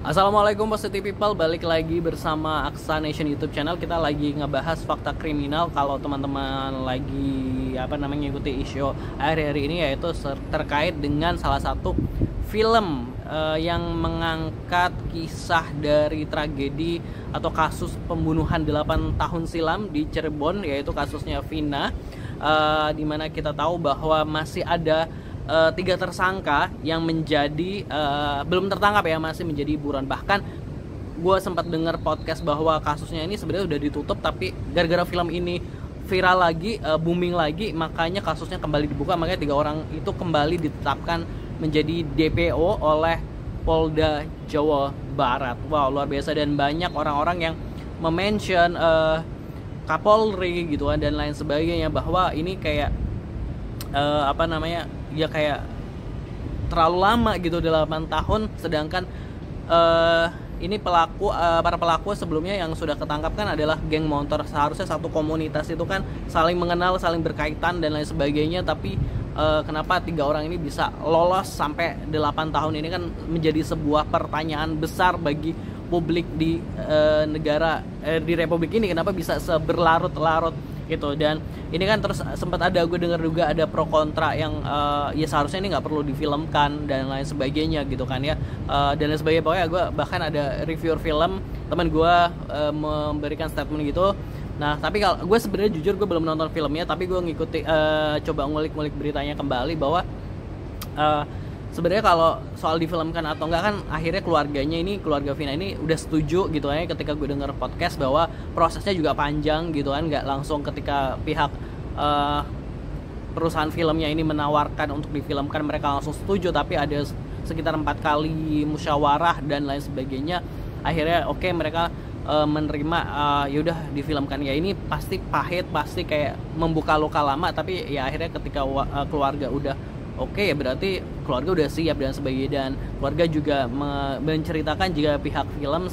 Assalamualaikum positive people, balik lagi bersama Aksa Nation YouTube channel. Kita lagi ngebahas fakta kriminal. Kalau teman-teman lagi ikuti isu hari-hari ini, yaitu terkait dengan salah satu film yang mengangkat kisah dari tragedi atau kasus pembunuhan 8 tahun silam di Cirebon, yaitu kasusnya Vina, dimana kita tahu bahwa masih ada 3 tersangka yang menjadi belum tertangkap ya, masih menjadi buron. Bahkan gue sempat dengar podcast bahwa kasusnya ini sebenarnya udah ditutup, tapi gara-gara film ini viral lagi, booming lagi, makanya kasusnya kembali dibuka. Makanya 3 orang itu kembali ditetapkan menjadi DPO oleh Polda Jawa Barat. Wow, luar biasa. Dan banyak orang-orang yang mention Kapolri gitu kan dan lain sebagainya, bahwa ini kayak ya kayak terlalu lama gitu, 8 tahun. Sedangkan ini para pelaku sebelumnya yang sudah ketangkap kan adalah geng motor. Seharusnya satu komunitas itu kan saling mengenal, saling berkaitan dan lain sebagainya. Tapi kenapa 3 orang ini bisa lolos sampai 8 tahun ini kan menjadi sebuah pertanyaan besar bagi publik di negara di Republik ini. Kenapa bisa seberlarut-larut gitu. Dan ini kan terus sempat ada, gue dengar juga ada pro kontra yang ya seharusnya ini nggak perlu difilmkan dan lain sebagainya gitu kan ya, dan lain sebagainya. Pokoknya gue bahkan ada reviewer film, teman gue memberikan statement gitu. Nah tapi kalau gue sebenarnya jujur gue belum nonton filmnya, tapi gue ngikuti coba ngulik-ngulik beritanya kembali bahwa sebenarnya kalau soal difilmkan atau enggak kan akhirnya keluarga Vina ini udah setuju gitu ya. Ketika gue denger podcast bahwa prosesnya juga panjang gitu kan, nggak langsung ketika pihak perusahaan filmnya ini menawarkan untuk difilmkan mereka langsung setuju, tapi ada sekitar 4 kali musyawarah dan lain sebagainya. Akhirnya oke, mereka menerima, yaudah difilmkan. Ya ini pasti pahit, pasti kayak membuka luka lama, tapi ya akhirnya ketika keluarga udah oke, ya berarti keluarga udah siap dan sebagainya. Dan keluarga juga menceritakan jika pihak film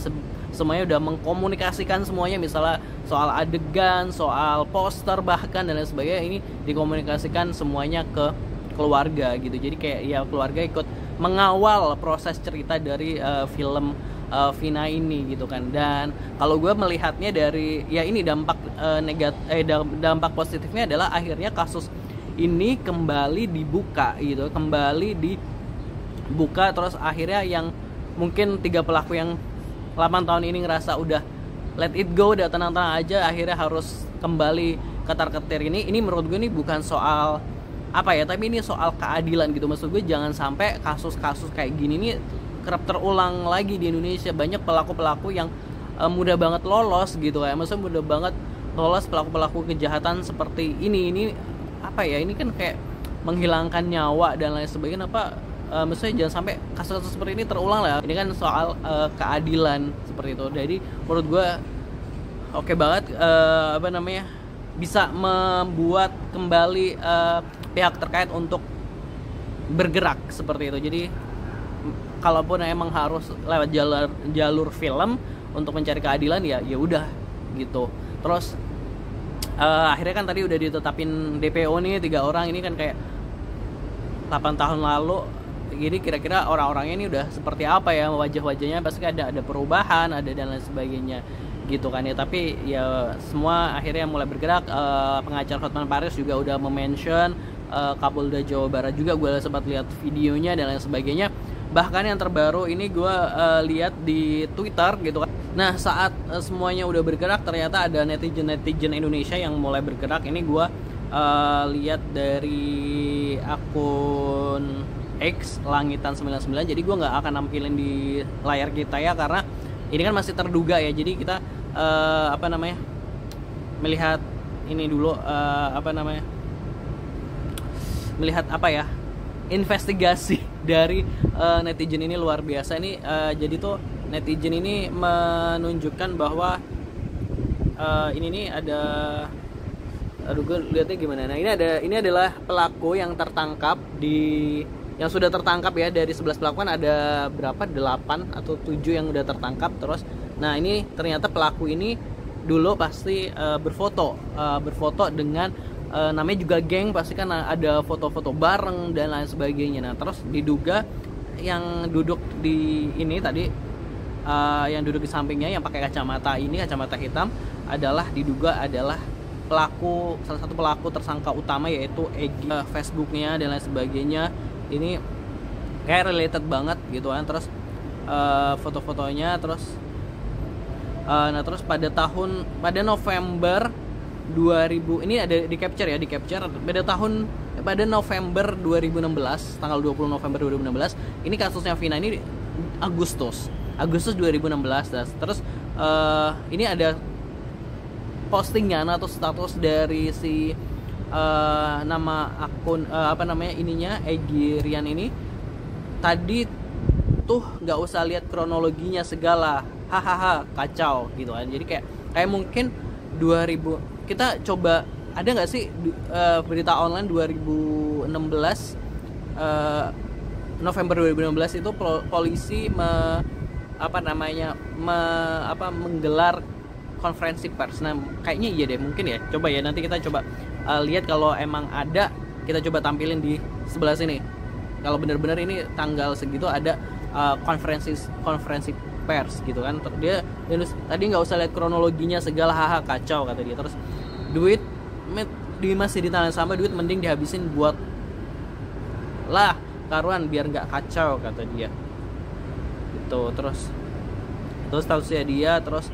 semuanya udah mengkomunikasikan semuanya, misalnya soal adegan, soal poster bahkan dan lain sebagainya, ini dikomunikasikan semuanya ke keluarga gitu. Jadi kayak ya keluarga ikut mengawal proses cerita dari film Vina ini gitu kan. Dan kalau gue melihatnya dari ya ini dampak dampak positifnya adalah akhirnya kasus ini kembali dibuka gitu, terus akhirnya yang mungkin 3 pelaku yang 8 tahun ini ngerasa udah let it go, udah tenang-tenang aja, akhirnya harus kembali ketar-ketir. Ini menurut gue ini bukan soal tapi ini soal keadilan gitu. Maksud gue jangan sampai kasus-kasus kayak gini nih kerap terulang lagi di Indonesia. Banyak pelaku-pelaku yang mudah banget lolos gitu ya, maksudnya mudah banget lolos pelaku-pelaku kejahatan seperti ini ini kan kayak menghilangkan nyawa dan lain sebagainya. Maksudnya jangan sampai kasus-kasus seperti ini terulang lah. Ini kan soal keadilan seperti itu. Jadi menurut gue oke banget bisa membuat kembali pihak terkait untuk bergerak seperti itu. Jadi kalaupun emang harus lewat jalur film untuk mencari keadilan, ya udah gitu. Terus akhirnya kan tadi udah ditetapin DPO nih 3 orang ini kan kayak 8 tahun lalu. Jadi kira-kira orang-orangnya ini udah seperti apa ya, wajah-wajahnya pasti ada perubahan, ada dan lain sebagainya gitu kan ya. Tapi ya semua akhirnya mulai bergerak. Pengacara Hotman Paris juga udah mention, Kapolda Jawa Barat juga gue sempat lihat videonya dan lain sebagainya. Bahkan yang terbaru ini gue lihat di Twitter gitu kan. Nah saat semuanya udah bergerak, ternyata ada netizen Indonesia yang mulai bergerak. Ini gue lihat dari akun X Langitan 99. Jadi gue nggak akan nampilin di layar kita ya, karena ini kan masih terduga ya. Jadi kita melihat ini dulu, melihat investigasi dari netizen ini luar biasa. Ini jadi tuh netizen ini menunjukkan bahwa ini nih ada, gue lihatnya gimana. Nah ini adalah pelaku yang tertangkap yang sudah tertangkap ya. Dari 11 pelaku kan ada berapa, 8 atau 7 yang udah tertangkap. Terus nah ini ternyata pelaku ini dulu pasti berfoto dengan namanya juga geng, pasti kan ada foto-foto bareng dan lain sebagainya. Nah terus diduga yang duduk di ini tadi yang duduk di sampingnya yang pakai kacamata hitam diduga adalah salah satu pelaku tersangka utama, yaitu Egy. Facebooknya dan lain sebagainya ini kayak related banget gitu kan. Terus foto-fotonya terus terus pada November 2000 ini ada di capture pada November 2016, tanggal 20 November 2016 ini kasusnya Vina ini Agustus 2016. Terus ini ada postingan atau status dari si nama akun Egy Rian ini. Tadi tuh nggak usah lihat kronologinya segala, hahaha, kacau gitu kan. Jadi kayak mungkin 2000 kita coba, ada nggak sih berita online 2016 November 2016 itu polisi menggelar konferensi pers. Nah kayaknya iya deh, mungkin ya, coba ya nanti kita coba lihat kalau emang ada, kita coba tampilin di sebelah sini kalau benar-benar ini tanggal segitu ada konferensi pers gitu kan. Dia tadi nggak usah lihat kronologinya segala, haha, kacau kata dia. Terus duit masih di tangan sama, duit mending dihabisin buat lah karuan biar nggak kacau kata dia gitu. Terus statusnya dia, terus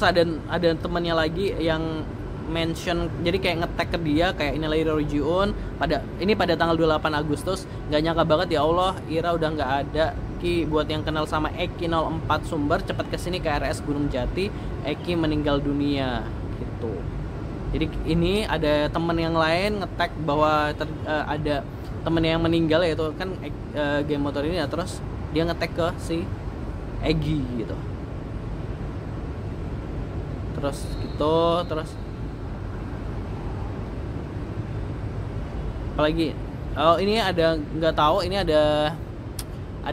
ada temannya lagi yang mention, jadi kayak nge-tag ke dia kayak Innalillahi wa inna ilaihi raji'un pada tanggal 28 Agustus. Nggak nyangka banget ya Allah, Ira udah nggak ada. Ki, buat yang kenal sama Eki 04 Sumber, cepat kesini ke RS Gunung Jati, Eki meninggal dunia gitu. Jadi ini ada temen yang lain nge-tag bahwa ada temen yang meninggal, yaitu kan game motor ini ya. Terus dia nge-tag ke si Egy gitu. Terus apalagi ini ada, nggak tahu, ini ada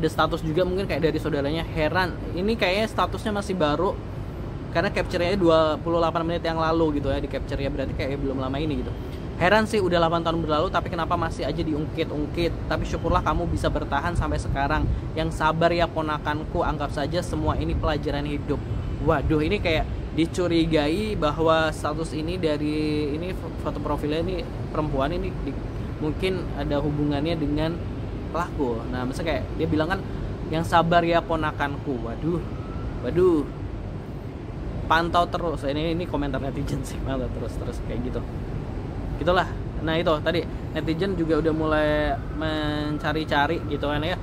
status juga mungkin kayak dari saudaranya. Heran, ini kayaknya statusnya masih baru karena capture-nya 28 menit yang lalu gitu ya di capture-nya, berarti kayak belum lama ini gitu. Heran sih, udah 8 tahun berlalu tapi kenapa masih aja diungkit-ungkit. Tapi syukurlah kamu bisa bertahan sampai sekarang. Yang sabar ya ponakanku, anggap saja semua ini pelajaran hidup. Waduh, ini kayak dicurigai bahwa status ini dari ini foto profilnya ini perempuan ini mungkin ada hubungannya dengan pelaku. Nah, misalnya kayak dia bilang kan, yang sabar ya ponakanku. Waduh. Pantau terus. Ini komentar netizen sih, pantau terus kayak gitu. Gitulah. Nah, itu tadi netizen juga udah mulai mencari-cari gitu kan ya.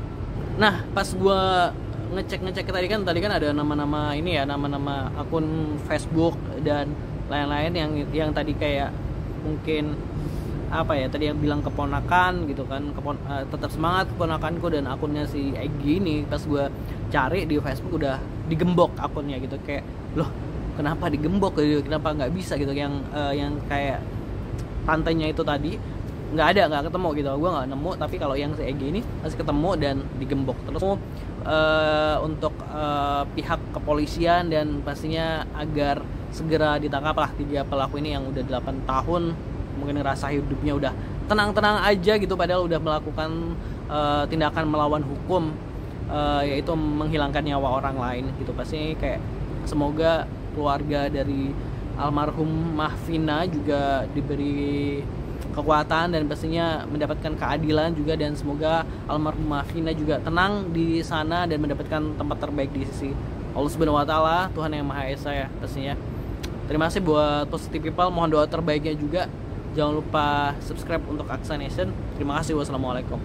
Nah, pas gua ngecek tadi kan ada nama-nama ini ya, nama-nama akun Facebook dan lain-lain yang tadi kayak mungkin apa ya, tadi yang bilang keponakan gitu kan, tetap semangat keponakanku, dan akunnya si Egy ini pas gue cari di Facebook udah digembok akunnya gitu. Kayak loh, kenapa digembok gitu, kenapa nggak bisa gitu, yang kayak tantenya itu tadi nggak ketemu gitu, gue nggak nemu. Tapi kalau yang si Egy ini masih ketemu dan digembok. Terus untuk pihak kepolisian dan pastinya agar segera ditangkaplah 3 pelaku ini yang udah 8 tahun mungkin ngerasa hidupnya udah tenang-tenang aja gitu, padahal udah melakukan tindakan melawan hukum, yaitu menghilangkan nyawa orang lain gitu. Pasti kayak semoga keluarga dari almarhum Vina juga diberi kekuatan dan pastinya mendapatkan keadilan juga, dan semoga almarhum Vina juga tenang di sana dan mendapatkan tempat terbaik di sisi Allah Subhanahu wa taala, Tuhan yang Maha Esa ya pastinya. Terima kasih buat Positive People, mohon doa terbaiknya juga. Jangan lupa subscribe untuk Aksa Nation. Terima kasih. Wassalamualaikum.